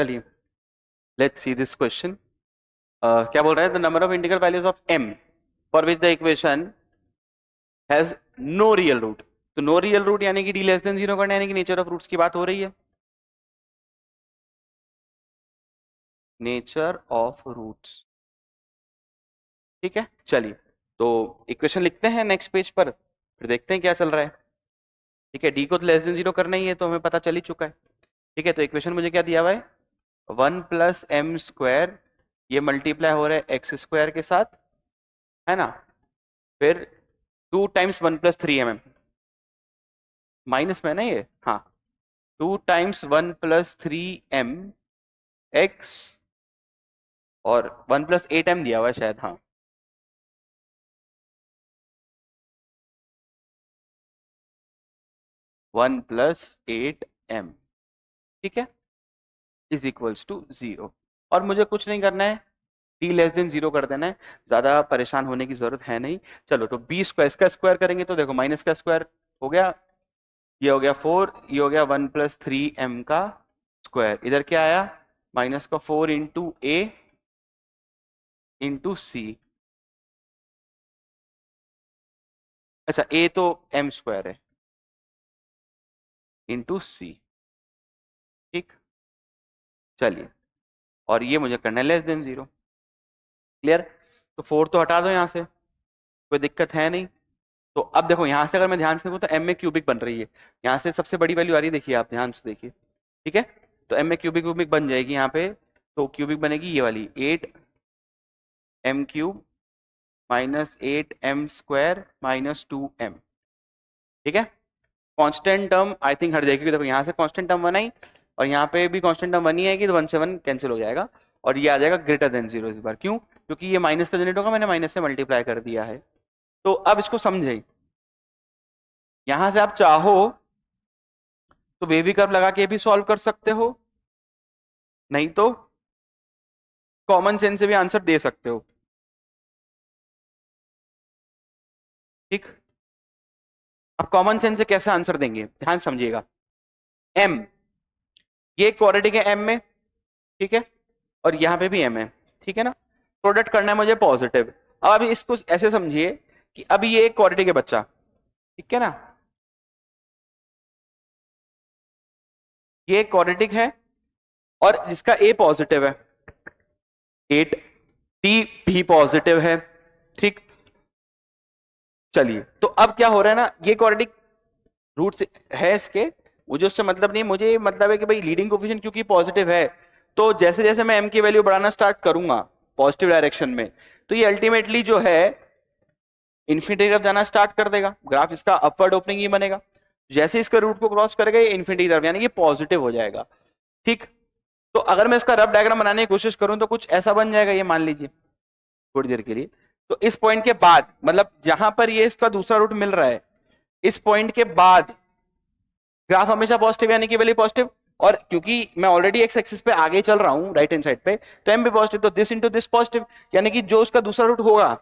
चलिए let's see this question. क्या बोल रहा है? The number of integral values of m for which the equation has no real root. तो no real root यानी कि d लेस देन 0 करना, यानी कि नेचर ऑफ रूट्स की बात हो रही है। नेचर ऑफ रूट्स, ठीक है। चलिए तो इक्वेशन लिखते हैं नेक्स्ट पेज पर, फिर देखते हैं क्या चल रहा है। ठीक है, d को तो लेस देन 0 करना ही है, तो हमें पता चल ही चुका है। ठीक है, तो इक्वेशन मुझे क्या दिया हुआ है? 1 + m², ये मल्टीप्लाई हो रहा है एक्स स्क्वायर के साथ, है ना। फिर 2 टाइम्स 1 + 3 mm, माइनस में ना ये, हाँ। 2 टाइम्स 1 + 3m x, और 1 + 8m दिया हुआ है शायद, हाँ। 1 + 8m, ठीक है, इज इक्वल्स टू 0। और मुझे कुछ नहीं करना है, d लेस देन 0 कर देना है, ज्यादा परेशान होने की जरूरत है नहीं। चलो तो b² इसका स्क्वायर करेंगे तो देखो माइनस का स्क्वायर हो गया, ये हो गया 4, ये हो गया 1 + 3m का स्क्वायर, इधर क्या आया? माइनस का 4 इंटू a इंटू सी। अच्छा, a तो m² है, इंटू सी, ठीक। चलिए, और ये मुझे करना है लेस देन 0। क्लियर? तो 4 तो हटा दो यहां से, कोई दिक्कत है नहीं। तो अब देखो यहां से अगर मैं ध्यान से देखूं तो m में क्यूबिक बन रही है, यहाँ से सबसे बड़ी वैल्यू आ रही है, देखिए आप ध्यान से देखिए। ठीक है, तो m में क्यूबिक क्यूबिक बन जाएगी यहाँ पे, तो क्यूबिक बनेगी ये वाली 8m³ -8m² -2m। ठीक है, कांस्टेंट टर्म आई थिंक हट जाएगी, देखो यहाँ से कांस्टेंट टर्म 1 आई, और यहाँ पे भी कांस्टेंट टर्म 1 ही आएगी, तो 1 से 1 कैंसिल हो जाएगा, और ये आ जाएगा ग्रेटर देन 0 इस बार। क्यों? क्योंकि ये माइनस का जनरेट होगा, मैंने माइनस से मल्टीप्लाई कर दिया है। तो अब इसको समझे, यहां से आप चाहो तो बेबी कर्व लगा के भी सॉल्व कर सकते हो, नहीं तो कॉमन सेंस से भी आंसर दे सकते हो। ठीक, अब कॉमन सेंस से कैसे आंसर देंगे, ध्यान समझिएगा। m, ये क्वाड्रेटिक है m में, ठीक है, और यहां पे भी m है, ठीक है ना। प्रोडक्ट करना है मुझे पॉजिटिव। अब अभी इसको ऐसे समझिए कि अभी ये एक क्वाड्रेटिक है बच्चा, ठीक है ना, ये क्वाड्रेटिक है और जिसका a पॉजिटिव है, 8, t भी पॉजिटिव है, ठीक। चलिए, तो अब क्या हो रहा है ना, ये क्वाड्रेटिक रूट है इसके, मुझे उससे मतलब नहीं, मुझे मतलब है कि भाई लीडिंग कोफिशिएंट क्योंकि पॉजिटिव है, तो जैसे जैसे मैं m की वैल्यू बढ़ाना स्टार्ट करूंगा पॉजिटिव डायरेक्शन में, तो ये अल्टीमेटली जो है इन्फिनिटी तरफ जाना स्टार्ट कर देगा, ग्राफ इसका अपवर्ड ओपनिंग ही बनेगा। जैसे इसका रूट को क्रॉस करेगा ये इन्फिनिटी तरफ यानी कि पॉजिटिव हो जाएगा, ठीक। तो अगर मैं इसका रफ डायग्राम बनाने की कोशिश करूं तो कुछ ऐसा बन जाएगा, ये मान लीजिए थोड़ी देर के लिए। तो इस पॉइंट के बाद, मतलब जहां पर ये इसका दूसरा रूट मिल रहा है, इस पॉइंट के बाद ग्राफ हमेशा पॉजिटिव यानी कि वैल्यू पॉजिटिव, और क्योंकि मैं ऑलरेडी एक्स एक्सिस पे आगे चल रहा हूं राइट हैंड साइड पे, तो एम भी पॉजिटिव, तो दिस इंटू दिस पॉजिटिव, यानी कि जो उसका दूसरा रूट होगा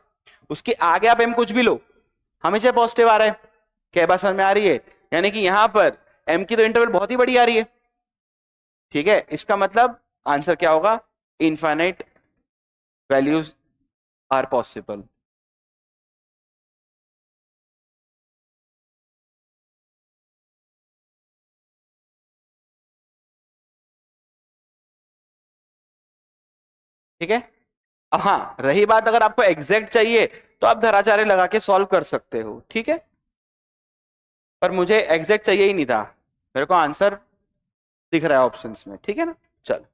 उसके आगे आप एम कुछ भी लो, हमेशा पॉजिटिव आ रहा है। क्या बात समझ में आ रही है? यानी कि यहां पर एम की तो इंटरवल बहुत ही बड़ी आ रही है, ठीक है। इसका मतलब आंसर क्या होगा? Infinite values are possible. ठीक है, अब हाँ रही बात अगर आपको एग्जैक्ट चाहिए तो आप धराचार्य लगा के सॉल्व कर सकते हो, ठीक है, पर मुझे एग्जैक्ट चाहिए ही नहीं था, मेरे को आंसर दिख रहा है ऑप्शंस में, ठीक है ना। चलो।